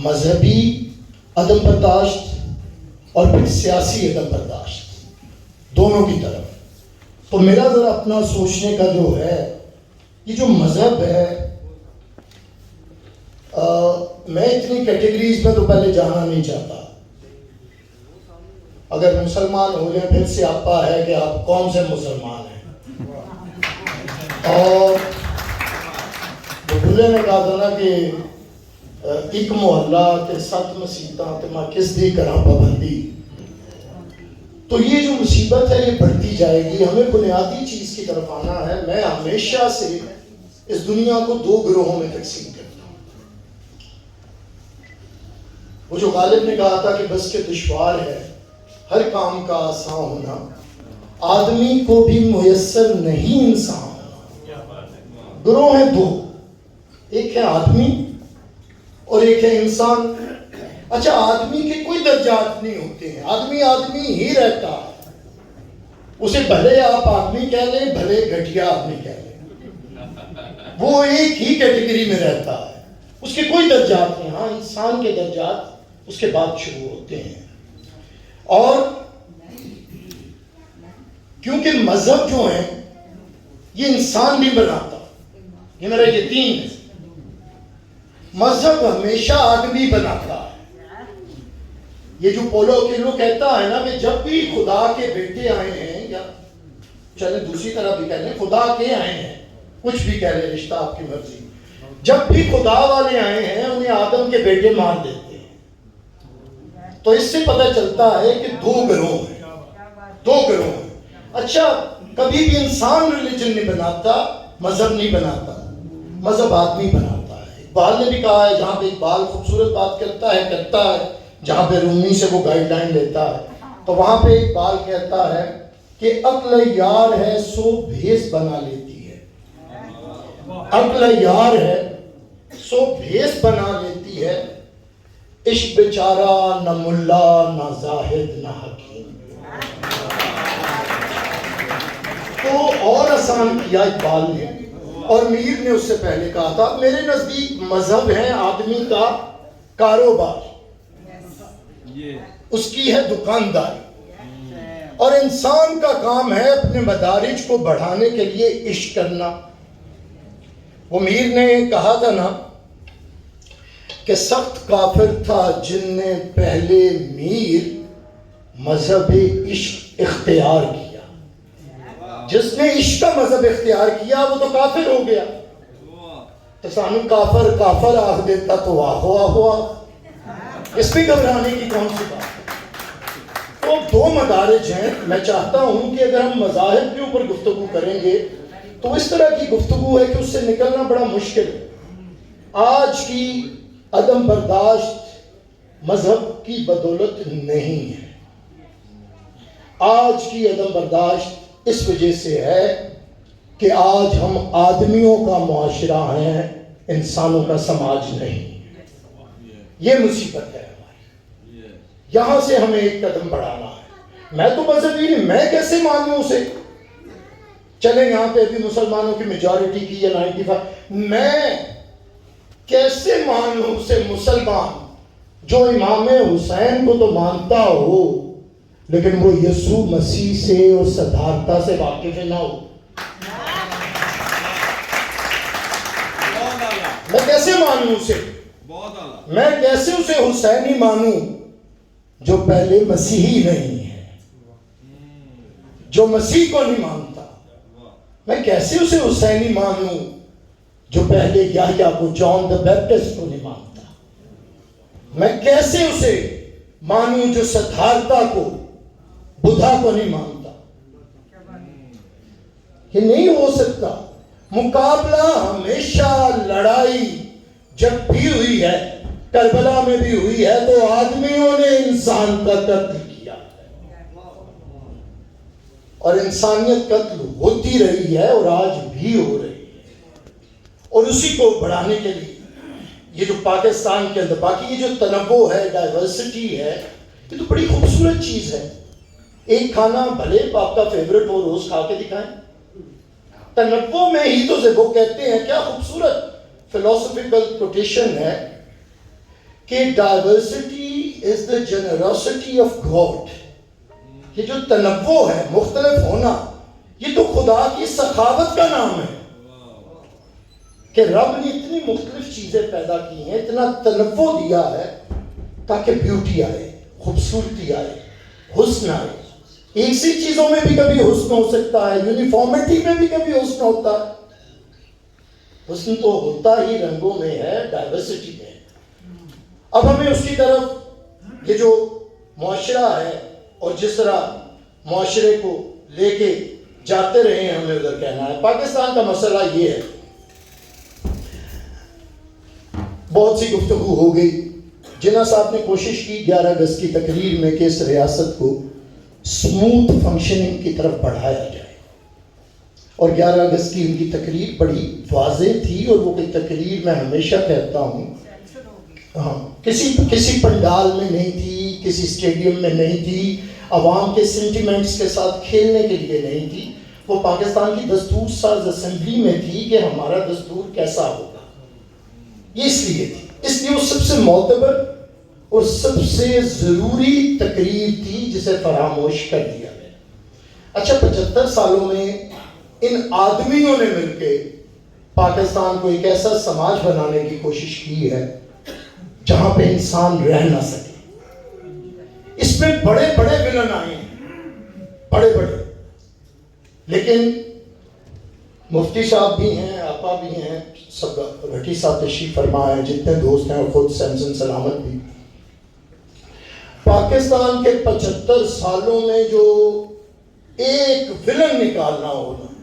مذہبی عدم برداشت اور پھر سیاسی عدم برداشت، دونوں کی طرف۔ تو میرا ذرا اپنا سوچنے کا جو ہے، یہ جو مذہب ہے، میں اتنی کیٹیگریز میں تو پہلے جانا نہیں چاہتا۔ اگر مسلمان ہو جائیں پھر سیاپا ہے کہ آپ کون سے مسلمان ہیں۔ اور بھولے نے کہا تھا نا کہ ایک محلہ تے 7 مسیتاں تے ماں کس دی کرا پابندی۔ تو یہ جو مصیبت ہے یہ بڑھتی جائے گی، ہمیں بنیادی چیز کی طرف آنا ہے۔ میں ہمیشہ سے اس دنیا کو 2 گروہوں میں تقسیم کرتا ہوں۔ وہ جو غالب نے کہا تھا کہ بس کے دشوار ہے ہر کام کا آسان ہونا، آدمی کو بھی میسر نہیں انسان ہونا۔ گروہ ہیں 2، ایک ہے آدمی اور ایک ہے انسان۔ اچھا، آدمی کے کوئی درجات نہیں ہوتے ہیں، آدمی آدمی ہی رہتا ہے، اسے بھلے آپ آدمی کہہ لیں بھلے گھٹیا آدمی کہہ لیں، وہ ایک ہی کیٹیگری میں رہتا ہے، اس کے کوئی درجات نہیں۔ ہاں، انسان کے درجات اس کے بعد شروع ہوتے ہیں۔ اور کیونکہ مذہب جو ہے یہ انسان نہیں بناتا، یہ میرا یقین ہے، مذہب ہمیشہ آدمی بناتا ہے۔ یہ جو پولو کیلو کہتا ہے نا کہ جب بھی خدا کے بیٹے آئے ہیں، یا چلے دوسری طرح بھی کہہ لیں خدا کے آئے ہیں، کچھ بھی کہہ لیں، رشتہ آپ کی مرضی، جب بھی خدا والے آئے ہیں انہیں آدم کے بیٹے مار دیتے ہیں۔ تو اس سے پتہ چلتا ہے کہ 2 گروہ ہیں، 2 گروہ ہیں۔ اچھا، کبھی بھی انسان ریلیجن نہیں بناتا، مذہب نہیں بناتا، مذہب آدمی بناتا ہے۔ اقبال نے بھی کہا ہے، جہاں پہ اقبال خوبصورت بات کرتا ہے، جہاں پہ رومی سے وہ گائیڈ لائن لیتا ہے، تو وہاں پہ اقبال کہتا ہے کہ عقل یار ہے سو بھیس بنا لیتی ہے، عقل یار ہے سو بھیس بنا لیتی ہے، عشق بیچارہ نہ ملا نہ زاہد نہ حکیم۔ تو اور آسان کیا اقبال نے، اور میر نے اس سے پہلے کہا تھا، میرے نزدیک مذہب ہے آدمی کا کاروبار، اس کی ہے دکانداری، اور انسان کا کام ہے اپنے مدارج کو بڑھانے کے لیے عشق کرنا۔ وہ میر نے کہا تھا نا کہ سخت کافر تھا جن نے پہلے میر مذہب عشق اختیار کیا۔ جس نے عشق کا مذہب اختیار کیا وہ تو کافر ہو گیا۔ تو سانو کافر آخ دیتا تو آہو آہو آہ، اس میں گھبرانے کی کون سی بات ہے؟ تو 2 مدارج ہیں۔ میں چاہتا ہوں کہ اگر ہم مذاہب کے اوپر گفتگو کریں گے تو اس طرح کی گفتگو ہے کہ اس سے نکلنا بڑا مشکل ہے۔ آج کی عدم برداشت مذہب کی بدولت نہیں ہے، آج کی عدم برداشت اس وجہ سے ہے کہ آج ہم آدمیوں کا معاشرہ ہیں، انسانوں کا سماج نہیں۔ یہ مصیبت ہے ہماری، یہاں سے ہمیں ایک قدم بڑھانا ہے۔ میں تو مذہبی نہیں، میں کیسے مانوں اسے؟ چلیں یہاں پہ بھی مسلمانوں کی میجورٹی کی یا 95، میں کیسے مانوں اسے مسلمان جو امام حسین کو تو مانتا ہو لیکن وہ یسوع مسیح سے اور صدارتا سے واقف نہ ہو؟ میں کیسے مانوں اسے؟ میں کیسے اسے حسینی مانوں جو پہلے مسیحی نہیں ہے، جو مسیح کو نہیں مانتا؟ میں کیسے اسے حسینی مانوں جو پہلے یحییٰ کو، جان دی بیپٹسٹ کو نہیں مانتا؟ میں کیسے اسے مانوں جو صدارتا کو، بدھا کو نہیں مانتا؟ یہ نہیں ہو سکتا۔ مقابلہ ہمیشہ لڑائی جب بھی ہوئی ہے، کربلا میں بھی ہوئی ہے، تو آدمیوں نے انسان کا قتل کیا ہے، اور انسانیت قتل ہوتی رہی ہے اور آج بھی ہو رہی ہے۔ اور اسی کو بڑھانے کے لیے یہ جو پاکستان کے اندر باقی یہ جو تنوع ہے، ڈائیورسٹی ہے، یہ تو بڑی خوبصورت چیز ہے۔ ایک کھانا بھلے آپ کا فیوریٹ ہو، روز کھا کے دکھائیں۔ تنوع میں ہی تو وہ کہتے ہیں، کیا خوبصورت فلسفیکل کوٹیشن ہے کہ diversity is the generosity of God. یہ جو تنوع ہے، مختلف ہونا، یہ تو خدا کی سخاوت کا نام ہے کہ رب نے اتنی مختلف چیزیں پیدا کی ہیں، اتنا تنوع دیا ہے تاکہ بیوٹی آئے، خوبصورتی آئے، حسن آئے. ایک سی چیزوں میں بھی کبھی حسن ہو سکتا ہے، یونیفارمٹی میں بھی کبھی حسن ہوتا ہے. حسن تو ہوتا ہی رنگوں میں ہے، ڈائیورسٹی میں. اب ہمیں اس کی طرف یہ جو معاشرہ ہے اور جس طرح معاشرے کو لے کے جاتے رہے ہیں ہمیں ادھر کہنا ہے. پاکستان کا مسئلہ یہ ہے، بہت سی گفتگو ہو گئی. جناح صاحب نے کوشش کی 11 اگست کی تقریر میں کہ اس ریاست کو سموتھ فنکشننگ کی طرف بڑھایا جائے، اور 11 اگست کی ان کی تقریر بڑی واضح تھی. اور وہ کوئی تقریر میں ہمیشہ کہتا ہوں کسی پنڈال میں نہیں تھی، کسی اسٹیڈیم میں نہیں تھی، عوام کے سینٹیمنٹس کے ساتھ کھیلنے کے لیے نہیں تھی. وہ پاکستان کی دستور ساز اسمبلی میں تھی کہ ہمارا دستور کیسا ہوگا. یہ اس لیے تھی، اس لیے وہ سب سے معتبر اور سب سے ضروری تقریر تھی جسے فراموش کر دیا گیا. اچھا 75 سالوں میں ان آدمیوں نے مل کے پاکستان کو ایک ایسا سماج بنانے کی کوشش کی ہے جہاں پہ انسان رہ نہ سکے. اس میں بڑے بڑے ولن آئے ہیں، بڑے بڑے، لیکن مفتی صاحب بھی ہیں، آپا بھی ہیں، سب بھٹی صاحب تشریف فرما ہے، جتنے دوست ہیں، اور خود سیمسن سلامت بھی. پاکستان کے 75 سالوں میں جو ایک ولن نکالنا ہوگا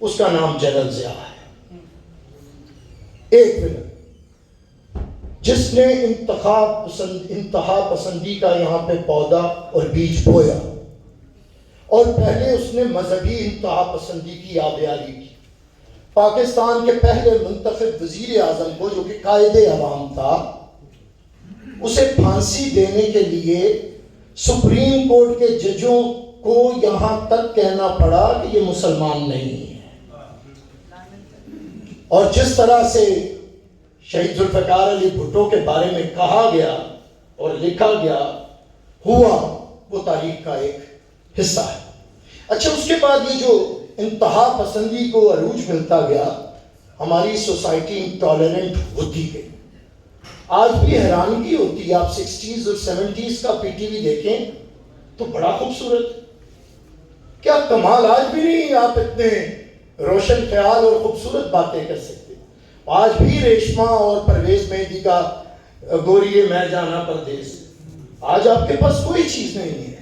اس کا نام جنرل ضیاء ہے. ایک ولن جس نے انتہا پسندی کا یہاں پہ پودا اور بیج بویا، اور پہلے اس نے مذہبی انتہا پسندی کی آبیاری کی. پاکستان کے پہلے منتخب وزیر اعظم کو جو کہ قائد عوام تھا، اسے پھانسی دینے کے لیے سپریم کورٹ کے ججوں کو یہاں تک کہنا پڑا کہ یہ مسلمان نہیں ہے. اور جس طرح سے شہید ذوالفقار علی بھٹو کے بارے میں کہا گیا اور لکھا گیا ہوا، وہ تاریخ کا ایک حصہ ہے. اچھا اس کے بعد یہ جو انتہا پسندی کو عروج ملتا گیا، ہماری سوسائٹی انٹالرنٹ ہوتی گئی. آج بھی حیرانگی ہوتی ہے، آپ 60s اور 70s کا پی ٹی وی دیکھیں تو بڑا خوبصورت. کیا کمال، آج بھی نہیں آپ اتنے روشن خیال اور خوبصورت باتیں کر سکتے. آج بھی ریشما اور پرویز مہندی کا گوریے میں جانا پردیس. آج آپ کے پاس کوئی چیز نہیں ہے،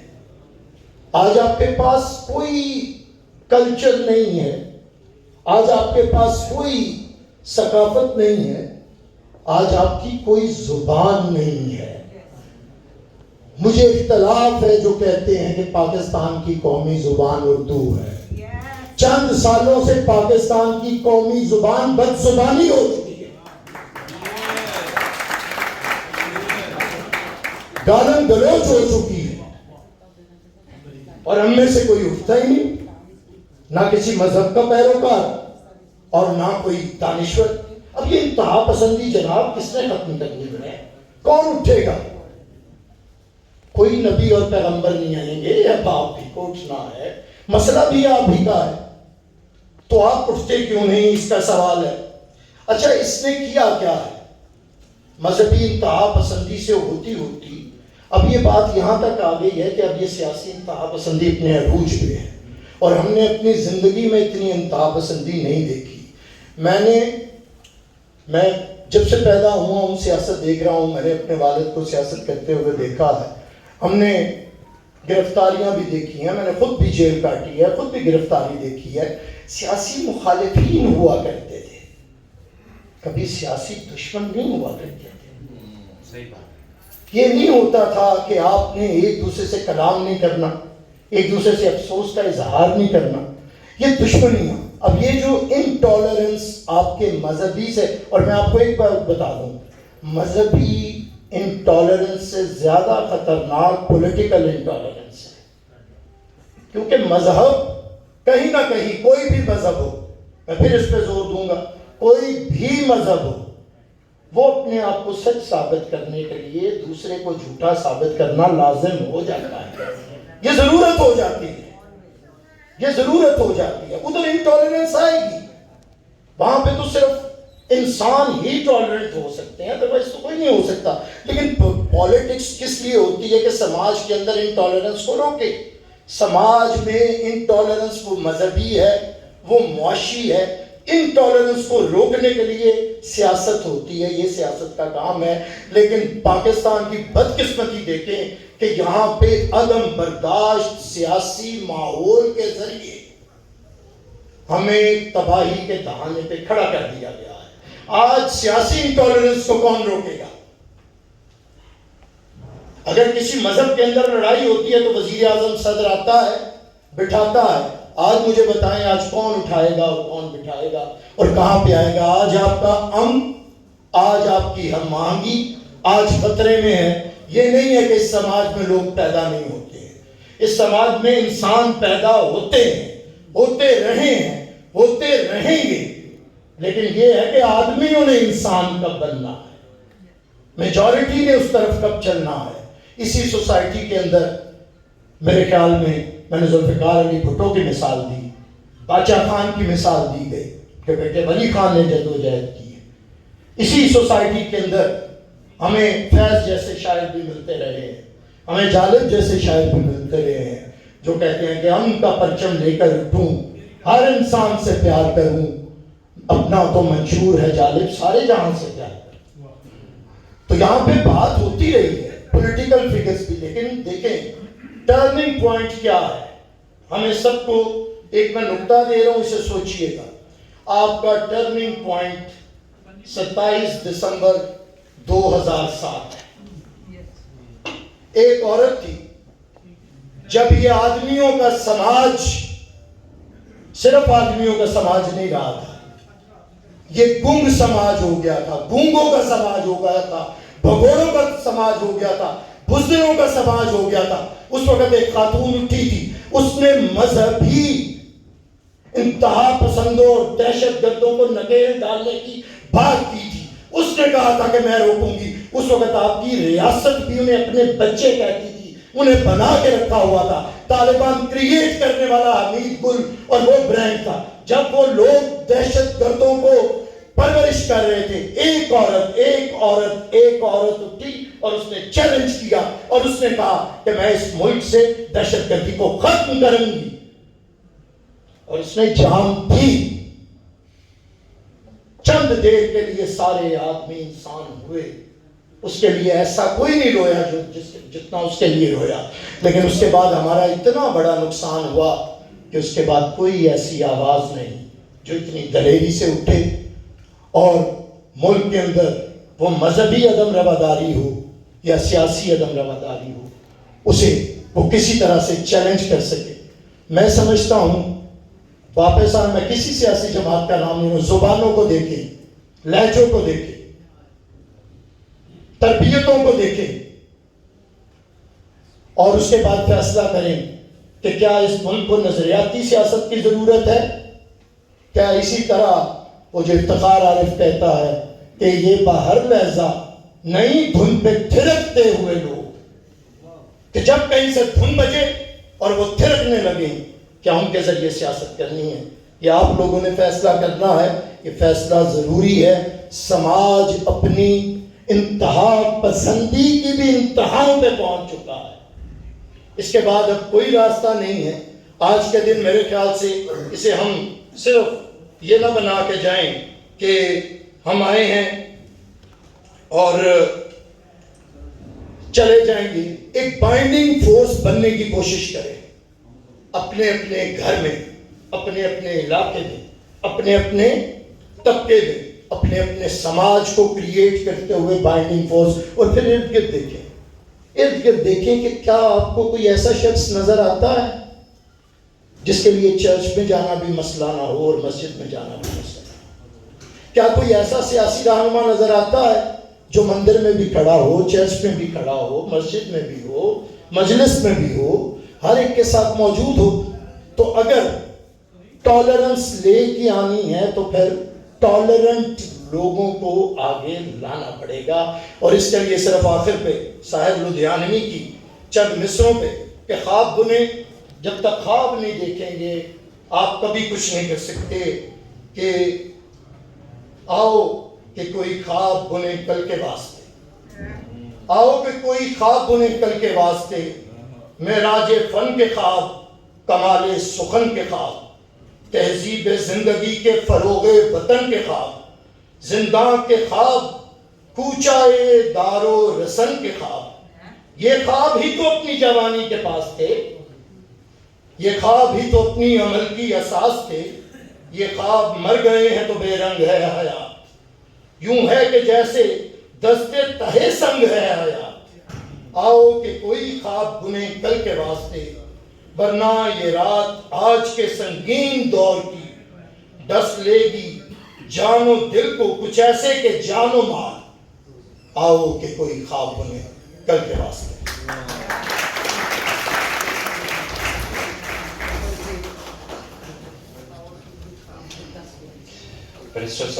آج آپ کے پاس کوئی کلچر نہیں ہے، آج آپ کے پاس کوئی ثقافت نہیں ہے، آج آپ کی کوئی زبان نہیں ہے. مجھے اختلاف ہے جو کہتے ہیں کہ پاکستان کی قومی زبان اردو ہے. چند سالوں سے پاکستان کی قومی زبان بد زبانی ہو چکی ہے، گالن گلوچ ہو چکی ہے، اور ہم میں سے کوئی اٹھتا ہی نہیں، نہ کسی مذہب کا پیروکار اور نہ کوئی دانشور. اب یہ انتہا پسندی جناب کس نے ختم کرنی ہے؟ کون اٹھے گا؟ کوئی نبی اور پیغمبر نہیں آئیں گے. اب آپ بھی کو اٹھنا ہے، مسئلہ بھی آپ ہی کا ہے، تو آپ اٹھتے کیوں نہیں؟ اس کا سوال ہے. اچھا اس نے کیا کیا ہے؟ مذہبی انتہا پسندی سے ہوتی ہوتی اب یہ بات یہاں تک آ گئی ہے کہ اب یہ سیاسی انتہا پسندی اتنے عروج پہ ہے، اور ہم نے اپنی زندگی میں اتنی انتہا پسندی نہیں دیکھی. میں جب سے پیدا ہوا ہوں سیاست دیکھ رہا ہوں. میں نے اپنے والد کو سیاست کرتے ہوئے دیکھا ہے. ہم نے گرفتاریاں بھی دیکھی ہیں، میں نے خود بھی جیل کاٹی ہے، خود بھی گرفتاری دیکھی ہے. سیاسی مخالفین ہوا کرتے تھے، کبھی سیاسی دشمن نہیں ہوا کرتے تھے. صحیح بات. یہ نہیں ہوتا تھا کہ آپ نے ایک دوسرے سے کلام نہیں کرنا، ایک دوسرے سے افسوس کا اظہار نہیں کرنا، یہ دشمنیاں. اب یہ جو انٹالرنس آپ کے مذہبی سے، اور میں آپ کو ایک بات بتا دوں، مذہبی انٹالرنس سے زیادہ خطرناک پولیٹیکل انٹالرنس ہے. کیونکہ مذہب کہیں نہ کہیں، کوئی بھی مذہب ہو، میں پھر اس پہ زور دوں گا، کوئی بھی مذہب ہو، وہ اپنے آپ کو سچ ثابت کرنے کے لیے دوسرے کو جھوٹا ثابت کرنا لازم ہو جاتا ہے. یہ ضرورت ہو جاتی ہے, یہ ضرورت ہو جاتی ہے. ادھر انٹالرنس آئے گی, وہاں پہ تو صرف انسان ہی ٹالرنٹ ہو سکتے ہیں, ادروائز تو کوئی نہیں ہو سکتا. لیکن پالیٹکس کس لیے ہوتی ہے؟ کہ سماج کے اندر انٹالرنس کو روکے. سماج میں انٹالرنس وہ مذہبی ہے, وہ معاشی ہے. انٹالرنس کو روکنے کے لیے سیاست ہوتی ہے, یہ سیاست کا کام ہے. لیکن پاکستان کی بدقسمتی دیکھیں کہ یہاں پہ عدم برداشت سیاسی ماحول کے ذریعے ہمیں تباہی کے دہانے پہ کھڑا کر دیا گیا ہے. آج سیاسی انٹالرنس کو کون روکے گا؟ اگر کسی مذہب کے اندر لڑائی ہوتی ہے تو وزیر اعظم صدر آتا ہے, بٹھاتا ہے, آج مجھے بتائیں آج کون اٹھائے گا اور کون بٹھائے گا اور کہاں پہ آئے گا؟ آج آپ کا امن, آج آپ کی ہم آہنگی آج خطرے میں ہے. یہ نہیں ہے کہ اس سماج میں لوگ پیدا نہیں ہوتے ہیں, اس سماج میں انسان پیدا ہوتے ہیں, ہوتے رہے ہیں, ہوتے رہیں گے. لیکن یہ ہے کہ آدمیوں نے انسان کب بننا ہے, میجورٹی نے اس طرف کب چلنا ہے. اسی سوسائٹی کے اندر میرے خیال میں نے ذوالفقار علی بھٹو کی مثال دی, باچا خان کی مثال دی گئی کہ بیٹے ولی خان نے جدوجہد کی ہے. اسی سوسائٹی کے اندر ہمیں فیض جیسے شاعر بھی ملتے رہے ہیں, ہمیں جالب جیسے شاعر بھی ملتے رہے ہیں جو کہتے ہیں کہ ہم کا پرچم لے کر اٹھوں, ہر انسان سے پیار کروں, اپنا تو منشور ہے جالب سارے جہاں سے پیار کروں. تو یہاں پہ بات ہوتی رہی ہے پولیٹیکل فگرز بھی. لیکن دیکھیں ٹرننگ پوائنٹ کیا ہے, ہمیں سب کو ایک میں نکتہ دے رہا ہوں, اسے سوچئے گا. آپ کا ٹرننگ پوائنٹ 27 دسمبر 2007 ہے. ایک عورت تھی, جب یہ آدمیوں کا سماج صرف آدمیوں کا سماج نہیں رہا تھا, یہ گنگ سماج ہو گیا تھا, گونگوں کا سماج ہو گیا تھا, بھگوڑوں کا سماج ہو گیا تھا, بزدلوں کا سماج ہو گیا تھا. اس وقت ایک خاتون اٹھی تھی, اس نے مذہبی انتہا پسندوں اور دہشت گردوں کو نکیل ڈالنے کی بات کی تھی. اس نے کہا تھا کہ میں روکوں گی. اس وقت آپ کی ریاست بھی انہیں اپنے بچے کہتی تھی, انہیں بنا کے رکھا ہوا تھا. طالبان کریٹ کرنے والا حمید گل اور وہ برینڈ تھا. جب وہ لوگ دہشت گردوں کو پرورش کر رہے تھے, ایک عورت اٹھی اور اس نے چیلنج کیا اور اس نے کہا کہ میں اس ملک سے دہشت گردی کو ختم کروں گی. اور اس نے جان دی. چند دیر کے لیے سارے آدمی انسان ہوئے, اس کے لیے ایسا کوئی نہیں رویا جتنا اس کے لیے رویا. لیکن اس کے بعد ہمارا اتنا بڑا نقصان ہوا کہ اس کے بعد کوئی ایسی آواز نہیں جو اتنی دلیری سے اٹھے اور ملک کے اندر وہ مذہبی عدم رواداری ہو یا سیاسی عدم رواداری ہو, اسے وہ کسی طرح سے چیلنج کر سکے. میں سمجھتا ہوں واپس میں کسی سیاسی جماعت کا نام نہیں ہوں, زبانوں کو دیکھیں, لہجوں کو دیکھیں, تربیتوں کو دیکھیں اور اس کے بعد فیصلہ کریں کہ کیا اس ملک کو نظریاتی سیاست کی ضرورت ہے. کیا اسی طرح وہ جو افتخار عارف کہتا ہے کہ یہ باہر لہجہ نئی دھن پہ تھرکتے ہوئے لوگ, کہ جب کہیں سے دھن بجے اور وہ تھرکنے لگے, کیا ان کے ذریعے سیاست کرنی ہے؟ یہ آپ لوگوں نے فیصلہ کرنا ہے. یہ فیصلہ ضروری ہے. سماج اپنی انتہا پسندی کی بھی انتہاؤں پہ پہنچ چکا ہے. اس کے بعد اب کوئی راستہ نہیں ہے. آج کے دن میرے خیال سے اسے ہم صرف یہ نہ بنا کے جائیں کہ ہم آئے ہیں اور چلے جائیں گے. ایک بائنڈنگ فورس بننے کی کوشش کریں, اپنے اپنے گھر میں, اپنے اپنے علاقے میں, اپنے اپنے طبقے میں, اپنے اپنے سماج کو کریٹ کرتے ہوئے بائنڈنگ فورس. اور پھر ارد گرد دیکھیں کہ کیا آپ کو کوئی ایسا شخص نظر آتا ہے جس کے لیے چرچ میں جانا بھی مسئلہ نہ ہو اور مسجد میں جانا بھی مسئلہ نہ ہو. کیا کوئی ایسا سیاسی رہنما نظر آتا ہے جو مندر میں بھی کھڑا ہو, چرچ میں بھی کھڑا ہو, مسجد میں بھی ہو, مجلس میں بھی ہو, ہر ایک کے ساتھ موجود ہو. تو اگر ٹالرنس لے کے آنی ہے تو پھر ٹالرنٹ لوگوں کو آگے لانا پڑے گا. اور اس کے لیے صرف آخر پہ صاحب لدھیانوی کی چند مصروں پہ کہ خواب بنے، جب تک خواب نہیں دیکھیں گے آپ کبھی کچھ نہیں کر سکتے. کہ آؤ کہ کوئی خواب بنے کل کے واسطے، آؤ کہ کوئی خواب بنے کل کے واسطے، معراج فن کے خواب، کمال سخن کے خواب، تہذیب زندگی کے فروغ وطن کے خواب، زنداں کے خواب، کوچائے دار و رسن کے خواب. یہ خواب ہی تو اپنی جوانی کے پاس تھے، یہ خواب ہی تو اپنی عمل کی اساس تھے. یہ خواب مر گئے ہیں تو بے رنگ ہے حیات، یوں ہے کہ جیسے دستے تہے سنگ ہے حیات. آؤ کہ کوئی خواب بنے کل کے واسطے، ورنہ یہ رات آج کے سنگین دور کی ڈس لے گی جان و دل کو کچھ ایسے کہ جان و مال. آؤ کہ کوئی خواب بنے کل کے واسطے. Precious